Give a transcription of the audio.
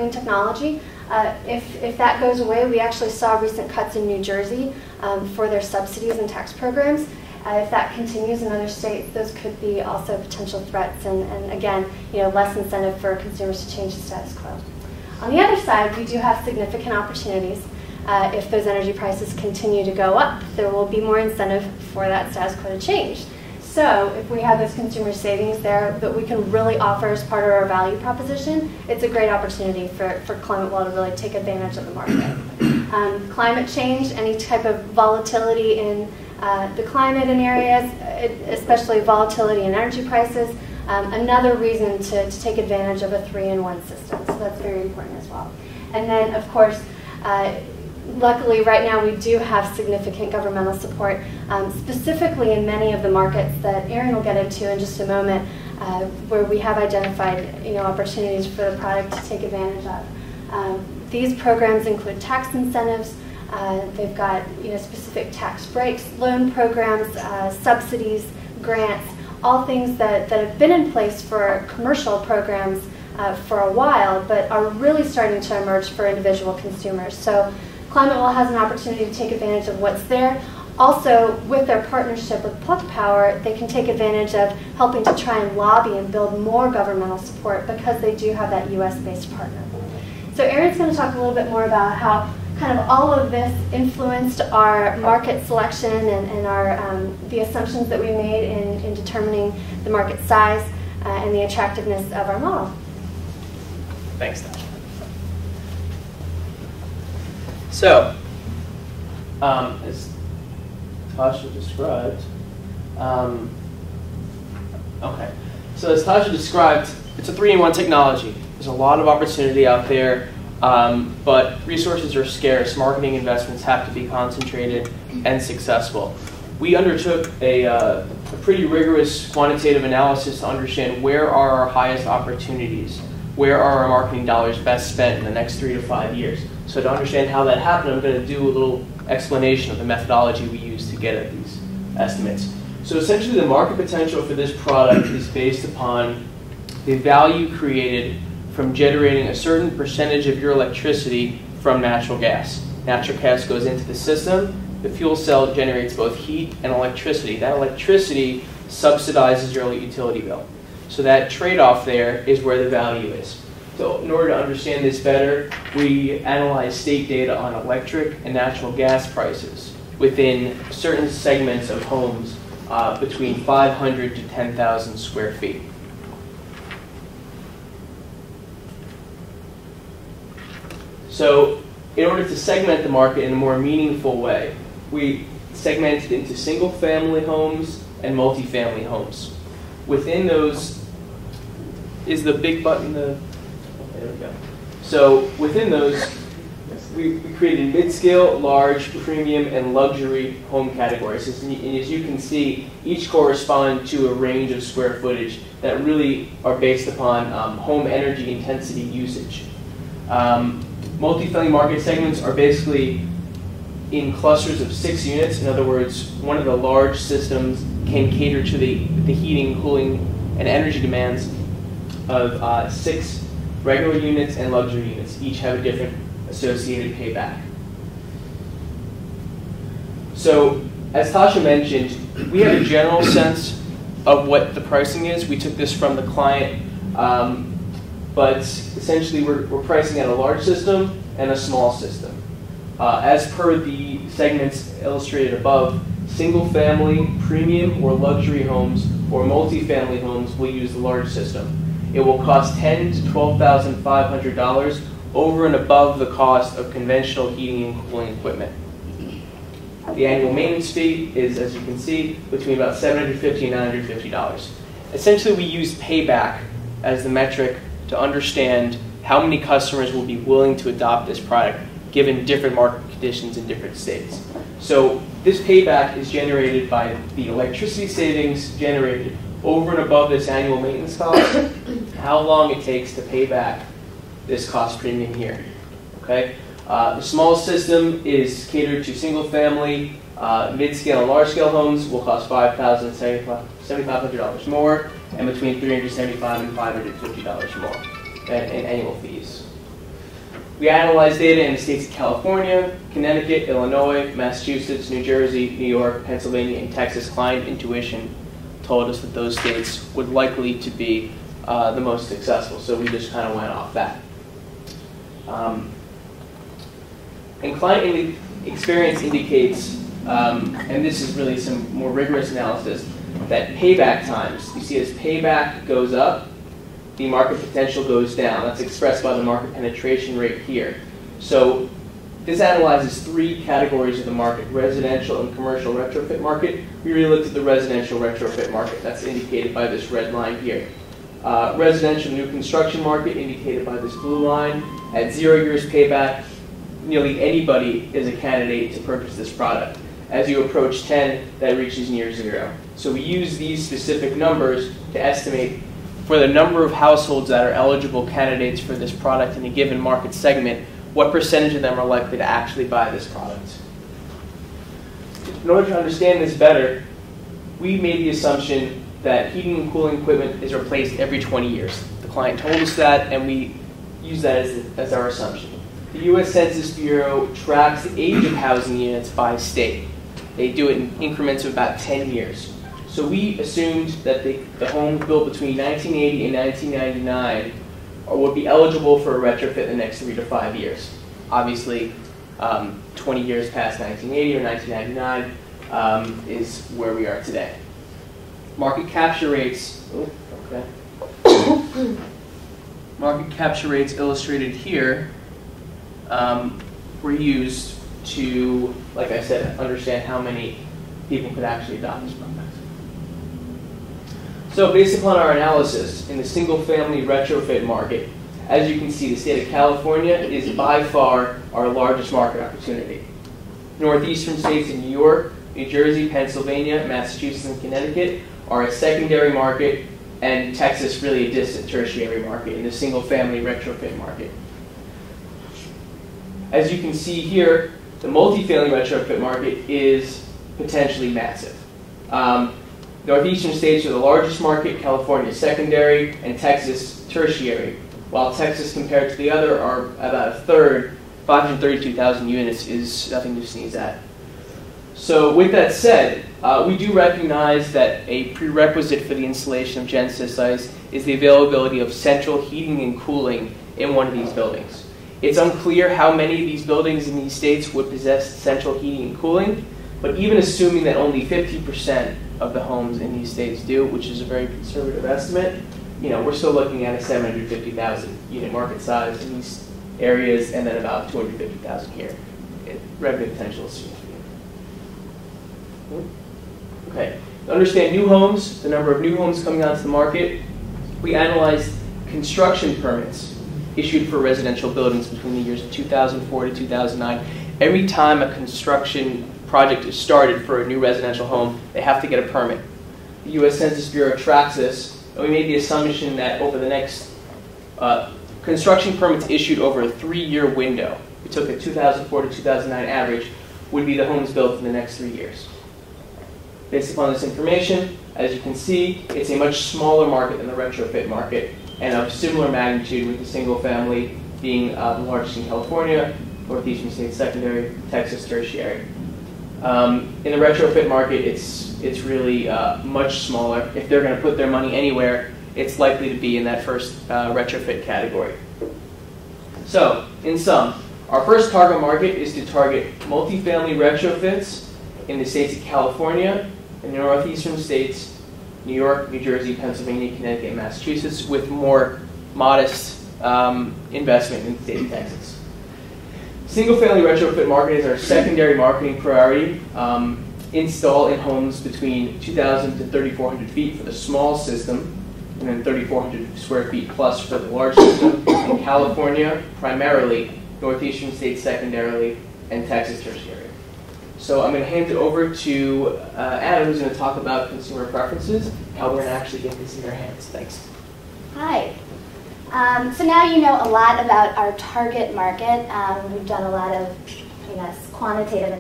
green technology. If that goes away, we actually saw recent cuts in New Jersey for their subsidies and tax programs. If that continues in other states, those could be also potential threats, and again, less incentive for consumers to change the status quo. On the other side, we do have significant opportunities. If those energy prices continue to go up, there will be more incentive for that status quo to change. So if we have those consumer savings there that we can really offer as part of our value proposition, it's a great opportunity for ClimateWell to really take advantage of the market. Climate change, any type of volatility in the climate in areas, especially volatility in energy prices, another reason to take advantage of a 3-in-1 system. So that's very important as well. And then, of course, luckily, right now we do have significant governmental support, specifically in many of the markets that Aaron will get into in just a moment, where we have identified opportunities for the product to take advantage of. These programs include tax incentives. They've got specific tax breaks, loan programs, subsidies, grants, all things that have been in place for commercial programs for a while, but are really starting to emerge for individual consumers. So ClimateWell has an opportunity to take advantage of what's there. Also, with their partnership with Plug Power, they can take advantage of helping to try and lobby and build more governmental support because they do have that US-based partner. So Aaron's going to talk a little bit more about how kind of all of this influenced our market selection and our, the assumptions that we made in determining the market size and the attractiveness of our model. Thanks, Tasha. So, as Tasha described, so as Tasha described, it's a 3-in-1 technology. There's a lot of opportunity out there, but resources are scarce. Marketing investments have to be concentrated and successful. We undertook a pretty rigorous quantitative analysis to understand where are our highest opportunities, where are our marketing dollars best spent in the next 3 to 5 years. So to understand how that happened, I'm going to do a little explanation of the methodology we use to get at these estimates. So essentially the market potential for this product is based upon the value created from generating a certain percentage of your electricity from natural gas. Natural gas goes into the system. The fuel cell generates both heat and electricity. That electricity subsidizes your utility bill. So that trade-off there is where the value is. So in order to understand this better, we analyze state data on electric and natural gas prices within certain segments of homes between 500 to 10,000 square feet. So in order to segment the market in a more meaningful way, we segment it into single-family homes and multifamily homes. Within those is the big button, there we go. So within those, we created mid-scale, large, premium, and luxury home categories. And as you can see, each correspond to a range of square footage that really are based upon home energy intensity usage. Multifamily market segments are basically in clusters of 6 units. In other words, one of the large systems can cater to the heating, cooling, and energy demands of 6 regular units and luxury units. Each have a different associated payback. So, as Tasha mentioned, we have a general sense of what the pricing is. We took this from the client, but essentially we're pricing at a large system and a small system. As per the segments illustrated above, single-family, premium, or luxury homes or multifamily homes will use the large system. It will cost $10,000 to $12,500 over and above the cost of conventional heating and cooling equipment. The annual maintenance fee is, as you can see, between about $750 and $950. Essentially, we use payback as the metric to understand how many customers will be willing to adopt this product given different market conditions in different states. So this payback is generated by the electricity savings generated over and above this annual maintenance cost, how long it takes to pay back this cost premium here. Okay? The small system is catered to single-family, mid-scale, and large-scale homes. Will cost $5,000 and $7,500 more, and between $375 and $550 more in annual fees. We analyzed data in the states of California, Connecticut, Illinois, Massachusetts, New Jersey, New York, Pennsylvania, and Texas. Client intuition told us that those states would likely to be the most successful, so we just kind of went off that. And client experience indicates, and this is really some more rigorous analysis, that payback times, you see as payback goes up, the market potential goes down. That's expressed by the market penetration rate here. So this analyzes three categories of the market: residential and commercial retrofit market. We really looked at the residential retrofit market. That's indicated by this red line here. Residential new construction market, indicated by this blue line. At 0 years payback, nearly anybody is a candidate to purchase this product. As you approach 10, that reaches near 0. So we use these specific numbers to estimate for the number of households that are eligible candidates for this product in a given market segment, what percentage of them are likely to actually buy this product. In order to understand this better, we made the assumption that heating and cooling equipment is replaced every 20 years. The client told us that, and we use that as our assumption. The U.S. Census Bureau tracks the age of housing units by state. They do it in increments of about 10 years. So we assumed that the homes built between 1980 and 1999 would be eligible for a retrofit in the next 3 to 5 years. Obviously, 20 years past 1980 or 1999 is where we are today. Market capture rates, market capture rates illustrated here were used to, like I said, understand how many people could actually adopt this product. So based upon our analysis in the single-family retrofit market, as you can see, the state of California is by far our largest market opportunity. Northeastern states in New York, New Jersey, Pennsylvania, Massachusetts, and Connecticut are a secondary market, and Texas really a distant tertiary market in the single-family retrofit market. As you can see here, the multifamily retrofit market is potentially massive. Northeastern states are the largest market, California secondary, and Texas tertiary. While Texas compared to the other are about a third, 532,000 units is nothing to sneeze at. So with that said, we do recognize that a prerequisite for the installation of GenSys sites is the availability of central heating and cooling in one of these buildings. It's unclear how many of these buildings in these states would possess central heating and cooling, but even assuming that only 50% of the homes in these states do, which is a very conservative estimate, we're still looking at a 750,000 unit market size in these areas, and then about 250,000 here. Revenue potential is significant. Okay, to understand new homes, the number of new homes coming onto the market, we analyzed construction permits issued for residential buildings between the years of 2004 to 2009. Every time a construction project is started for a new residential home, they have to get a permit. The U.S. Census Bureau tracks this, and we made the assumption that over the next construction permits issued over a 3-year window, we took a 2004 to 2009 average, would be the homes built in the next 3 years. Based upon this information, as you can see, it's a much smaller market than the retrofit market, and of similar magnitude, with the single family being the largest in California, Northeastern states secondary, Texas tertiary. In the retrofit market, it's really much smaller. If they're going to put their money anywhere, it's likely to be in that first retrofit category. So, in sum, our first target market is to target multifamily retrofits in the states of California and the northeastern states, New York, New Jersey, Pennsylvania, Connecticut, and Massachusetts, with more modest investment in the state of Texas. Single-family retrofit market is our secondary marketing priority. Install in homes between 2,000 to 3,400 feet for the small system, and then 3,400 square feet plus for the large system. In California, primarily, northeastern states secondarily, and Texas tertiary. So I'm going to hand it over to Adam, who's going to talk about consumer preferences, how we're going to actually get this in their hands. Thanks. Hi. So now you know a lot about our target market. We've done a lot of, quantitative